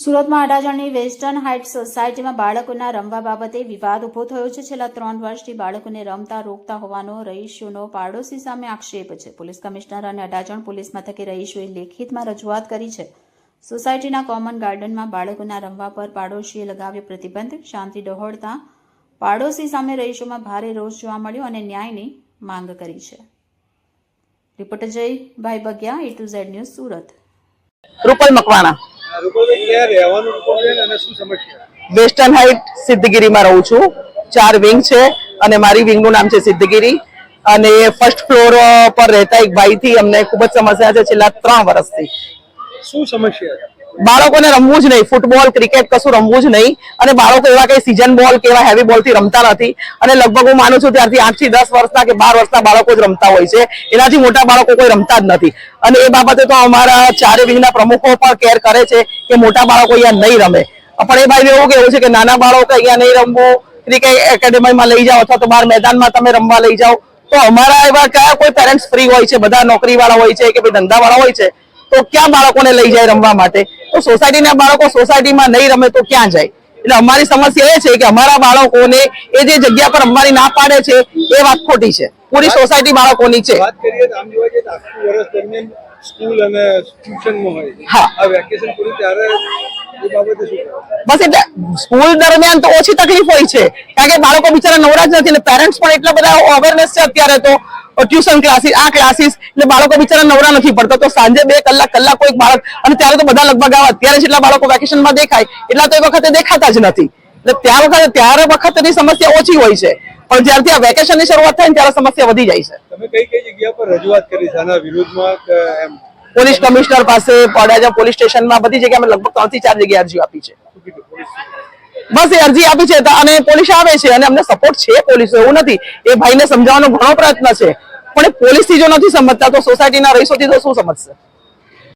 સુરતમાં અડાજણની western heights સોસાયટીમાં બાળકોના રમવા બાબતે વિવાદ ઉભો થયો છે. છેલ્લા 3 વર્ષથી બાળકોને રમતા રોકતા હોવાનો રહીશોનો પાડોશી સામે આક્ષેપ છે. પોલીસ કમિશનર અને અડાજણ પોલીસ મથકે રહીશોએ લેખિતમાં રજૂઆત કરી છે. સોસાયટીના કોમન ગાર્ડનમાં બાળકોના રમવા પર પાડોશીએ લગાવ્યો પ્રતિબંધ. શાંતિ ડહોળતા પાડોશી સામે રહીશોમાં ભારે રોષ જોવા મળ્યો અને ન્યાયની માંગ કરી છે. Reporter Jaybhai Bagiya, A2Z news, Surat. Rupal Makwana, western height સિદ્ધગીરીમાં રહું છું. 4 વિંગ છે અને મારી વિંગનું નામ છે સિદ્ધગીરી. અને ફર્સ્ટ ફ્લોર પર રહેતા એક ભાઈથી અમને ખૂબ જ સમસ્યા છે છેલ્લા 3 વર્ષથી. શું સમસ્યા? બાળકોને રમવું જ નહીં, ફૂટબોલ ક્રિકેટ કશું રમવું જ નહીં. અને બાળકો એવા કઈ સીઝન બોલ કે એવા હેવી બોલ થી રમતા નથી. અને લગભગ હું માનું છું ત્યારથી 8 થી 10 વર્ષના કે 12 વર્ષના બાળકો જ રમતા હોય છે. એનાથી મોટા બાળકો કોઈ રમતા જ નથી. અને એ બાબતે તો અમારા 4 વિંગના પ્રમુખો પણ કેર કરે છે કે મોટા બાળકો અહીંયા નહીં રમે. પણ એ ભાઈને એવું કેવું છે કે નાના બાળકો અહીંયા નહીં રમવું, ક્રિકેટ એકેડેમીમાં લઈ જાઓ અથવા તો બહાર મેદાનમાં તમે રમવા લઈ જાઓ. તો અમારા એવા કયા કોઈ પેરેન્ટ્સ ફ્રી હોય છે, બધા નોકરી વાળા હોય છે કે ભાઈ ધંધા વાળા હોય છે, તો ક્યાં બાળકોને લઈ જાય રમવા માટે? તો સોસાયટીના બાળકો સોસાયટીમાં નહીં રમે તો ક્યાં જાય? એટલે અમારી સમસ્યા એ છે કે અમારા બાળકોને એ જે જગ્યા પર રમવાની ના પાડે છે એ વાત ખોટી છે. પૂરી સોસાયટી બાળકોની છે. વાત કરીએ તો આમ જોવા જઈએ તો આખું વર્ષ દરમિયાન સ્કૂલ અને ટ્યુશનમાં હોય. હા. આ વેકેશન પૂરું ત્યારે એ બાબતે શું? બસ એટલે સ્કૂલ દરમિયાન તો ઓછી તકલીફ હોય છે કારણ કે બાળકો બિચારા નવરા જ નથી અને પેરેન્ટ્સ પણ એટલા બધા અવેરનેસ છે અત્યારે તો ટ્યુશન ક્લાસીસ, આ ક્લાસીસ, એટલે બાળકો બિચારા નવરા નથી પડતા. તો સાંજે 2 કલાક કોઈક બાળક, અને ત્યારે તો બધા લગભગ આવા અત્યારે જેટલા બાળકો વેકેશનમાં દેખાય એટલા તો એ વખતે દેખાતા જ નથી. એટલે ત્યારે વખતની સમસ્યા ઓછી હોય છે, પણ જ્યારથી આ વેકેશનની શરૂઆત થાય ને ત્યારે સમસ્યા વધી જાય છે. તમે કઈ જગ્યા પર રજૂઆત કરી છે આના વિરોધમાં કે એમ? પોલીસ કમિશનર પાસે, અડાજણ પોલીસ સ્ટેશનમાં, બધી જગ્યાએ અમે લગભગ 3 થી 4 જગ્યાએ અરજી આપી છે. બસ એ અરજી આપી છે અને પોલીસ આવે છે અને અમને સપોર્ટ છે પોલીસ, એવું નથી. એ ભાઈને સમજાવવાનો ઘણો પ્રયત્ન છે, પણ પોલીસ થી જો નથી સમજતા તો સોસાયટીના રહીશોથી તો શું સમજશે?